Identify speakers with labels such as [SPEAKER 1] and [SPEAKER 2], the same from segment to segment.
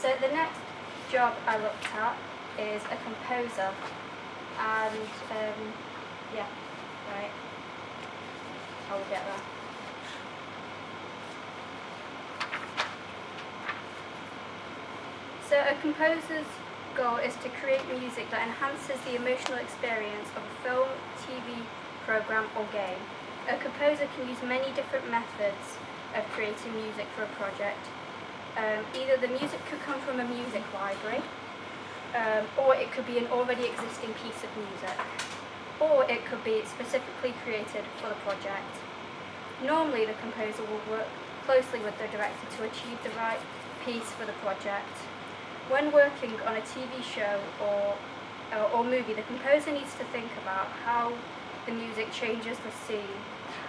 [SPEAKER 1] So the next job I looked at is a composer, and yeah, right, I will get there. So a composer's goal is to create music that enhances the emotional experience of a film, TV, program or game. A composer can use many different methods of creating music for a project. Either the music could come from a music library, or it could be an already existing piece of music, or it could be specifically created for the project. Normally the composer will work closely with the director to achieve the right piece for the project. When working on a TV show or movie, the composer needs to think about how the music changes the scene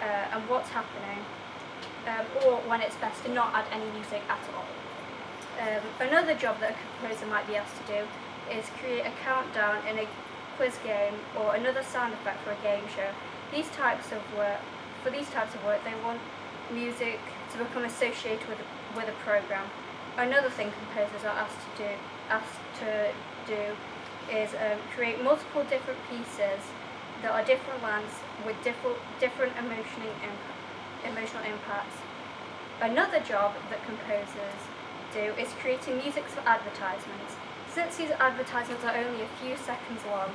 [SPEAKER 1] and what's happening, or when it's best to not add any music at all. Another job that a composer might be asked to do is create a countdown in a quiz game or another sound effect for a game show. For these types of work, they want music to become associated with a program. Another thing composers are asked to do is create multiple different pieces that are different lengths with different emotional impacts. Another job that composers do is creating music for advertisements. Since these advertisements are only a few seconds long,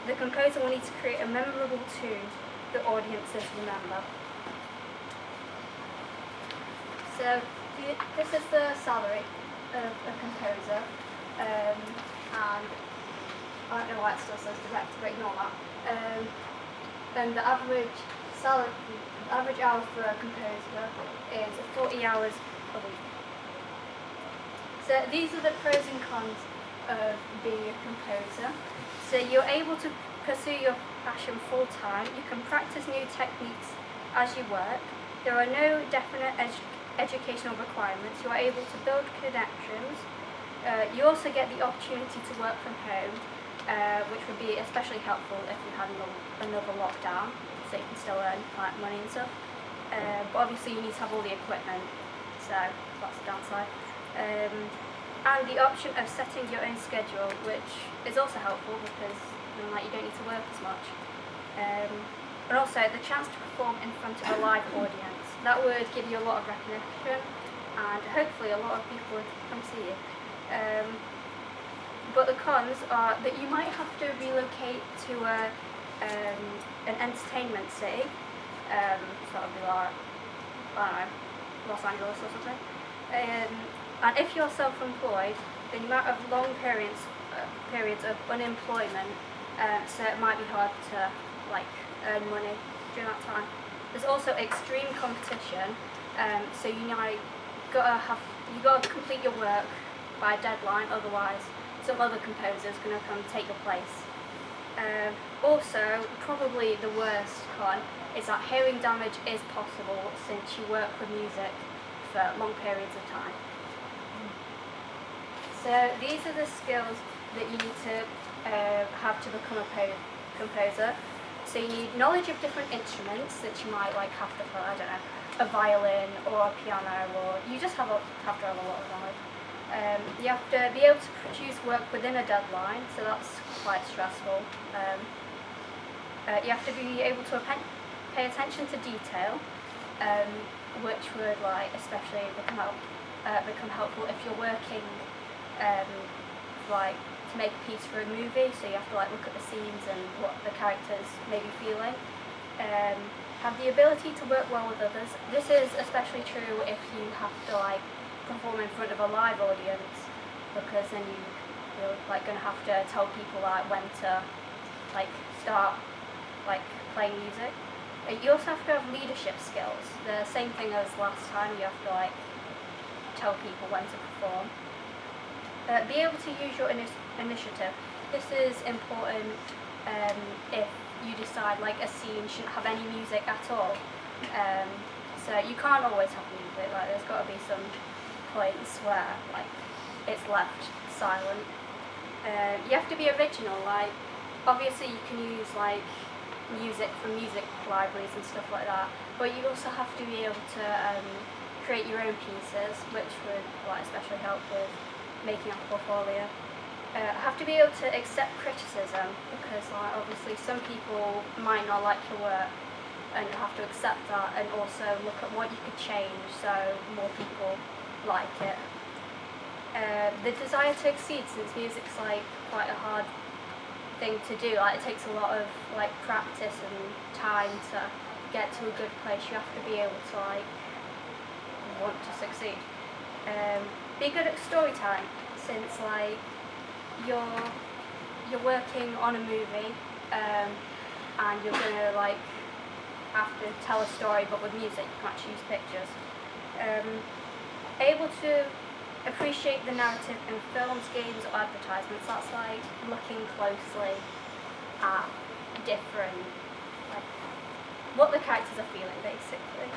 [SPEAKER 1] the composer will need to create a memorable tune that audiences remember. So this is the salary of a composer, and I don't know why it still says director, but ignore that. And the average hour for a composer is 40 hours a week. So these are the pros and cons of being a composer. So you're able to pursue your passion full time. You can practice new techniques as you work. There are no definite educational requirements. You are able to build connections. You also get the opportunity to work from home, which would be especially helpful if you had another lockdown, so you can still earn money and stuff. But obviously you need to have all the equipment, so that's the downside. And the option of setting your own schedule, which is also helpful because you don't need to work as much. And also the chance to perform in front of a live audience. That would give you a lot of recognition, and hopefully a lot of people would come see you. But the cons are that you might have to relocate to an entertainment city, so that would be like, I don't know, Los Angeles or something. And if you're self-employed, then you might have long periods of unemployment, so it might be hard to earn money during that time. There's also extreme competition, so you gotta complete your work by a deadline, otherwise some other composer is going to come take your place. Also, probably the worst con is that hearing damage is possible since you work with music for long periods of time. So these are the skills that you need to have to become a composer. So you need knowledge of different instruments that you might have to play, I don't know, a violin or a piano, or you just have to have a lot of knowledge. You have to be able to produce work within a deadline, so that's quite stressful. You have to be able to pay attention to detail, which would especially become helpful if you're working to make a piece for a movie. So you have to look at the scenes and what the characters may be feeling. Have the ability to work well with others. This is especially true if you have to perform in front of a live audience, because then you're going to have to tell people when to start playing music. You also have to have leadership skills. The same thing as last time. You have to tell people when to perform. Be able to use your initiative. This is important if you decide a scene shouldn't have any music at all. So you can't always have music. There's got to be some points where it's left silent. You have to be original. Obviously you can use music from music libraries and stuff like that, but you also have to be able to create your own pieces, which would especially help with making a portfolio. Have to be able to accept criticism, because obviously some people might not like your work, and you have to accept that, and also look at what you could change so more people like it. The desire to exceed, since music's quite a hard thing to do. It takes a lot of practice and time to get to a good place. You have to be able to want to succeed. Be good at storytelling, since you're working on a movie, and you're gonna have to tell a story, but with music you can't use pictures. Able to appreciate the narrative in films, games, or advertisements. That's looking closely at different, what the characters are feeling, basically.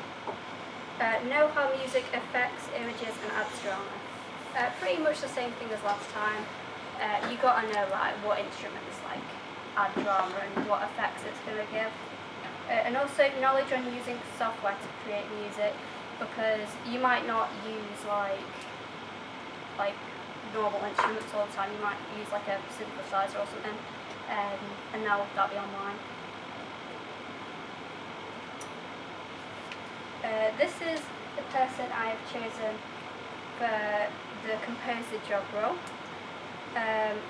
[SPEAKER 1] Know how music affects images and adds drama. Pretty much the same thing as last time. You gotta know what instruments add drama and what effects it's gonna give. And also knowledge on using software to create music, because you might not use normal instruments all the time. You might use a synthesizer or something, and now that'll be online. This is the person I have chosen for the composer job role.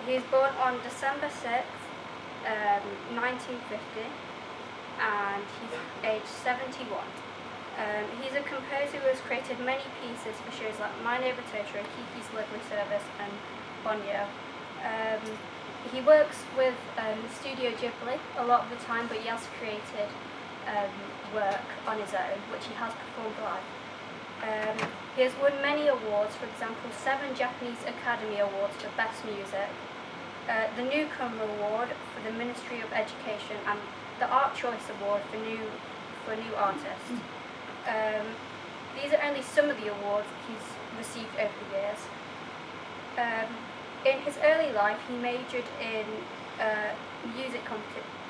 [SPEAKER 1] He was born on December 6th, 1950, and he's aged 71. He's a composer who has created many pieces for shows like My Neighbor Totoro, Kiki's Delivery Service, and Ponyo. He works with Studio Ghibli a lot of the time, but he has created work on his own, which he has performed live. He has won many awards, for example 7 Japanese Academy Awards for Best Music, the Newcomer Award for the Ministry of Education, and the Art Choice Award for new artists. These are only some of the awards he's received over the years. In his early life, he majored in music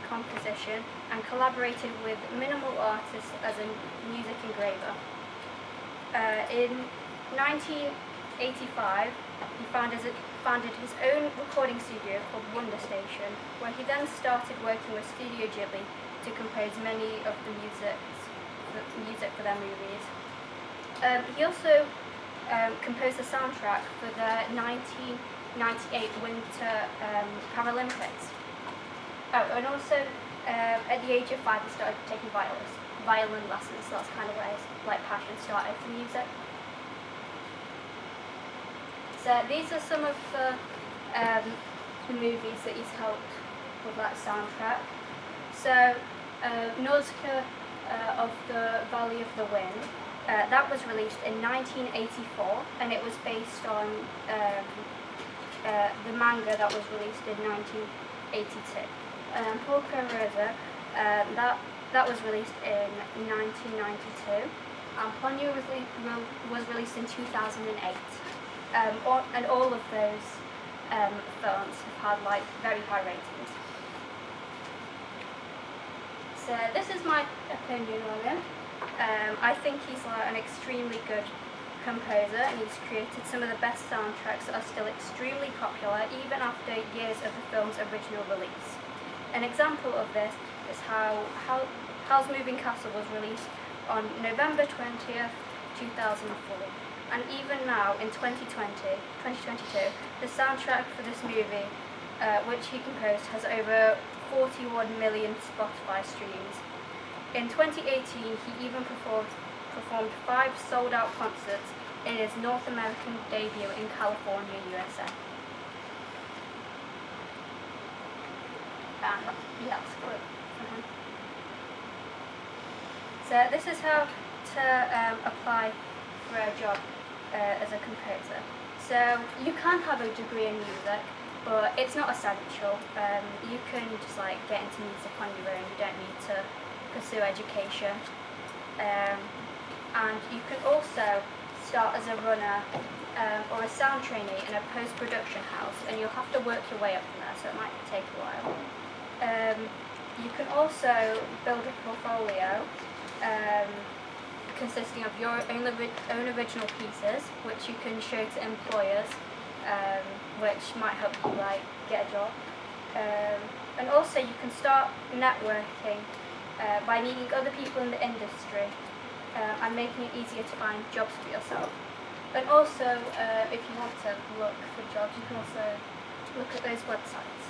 [SPEAKER 1] composition and collaborated with minimal artists as a music engraver. In 1985, he founded his own recording studio called Wonder Station, where he then started working with Studio Ghibli to compose many of the music for their movies. He also composed the soundtrack for the 1998 Winter Paralympics. Oh, and also at the age of 5 he started taking violin lessons, so that's kind of where his passion started for music. So these are some of the movies that he's helped with that soundtrack. So Nausicaa of the Valley of the Wind, that was released in 1984, and it was based on the manga that was released in 1982. Porco Rosa, that was released in 1992, and Ponyo was released in 2008. And all of those films have had very high ratings. So this is my opinion on him. I think he's an extremely good composer, and he's created some of the best soundtracks that are still extremely popular even after years of the film's original release. An example of this is how Howl's Moving Castle was released on November 20th, 2004. And even now, in 2022, the soundtrack for this movie, which he composed, has over 41 million Spotify streams. In 2018, he even performed 5 sold-out concerts in his North American debut in California, USA. And yeah, that's good. So this is how to apply for a job as a composer. So you can have a degree in music, but it's not essential. You can just get into music on your own. You don't need to pursue education. And you can also start as a runner or a sound trainee in a post-production house, and you'll have to work your way up from there, so it might take a while. You can also build a portfolio consisting of your own original pieces, which you can show to employers which might help you like get a job. And also you can start networking by meeting other people in the industry and making it easier to find jobs for yourself. And also, if you want to look for jobs, you can also look at those websites.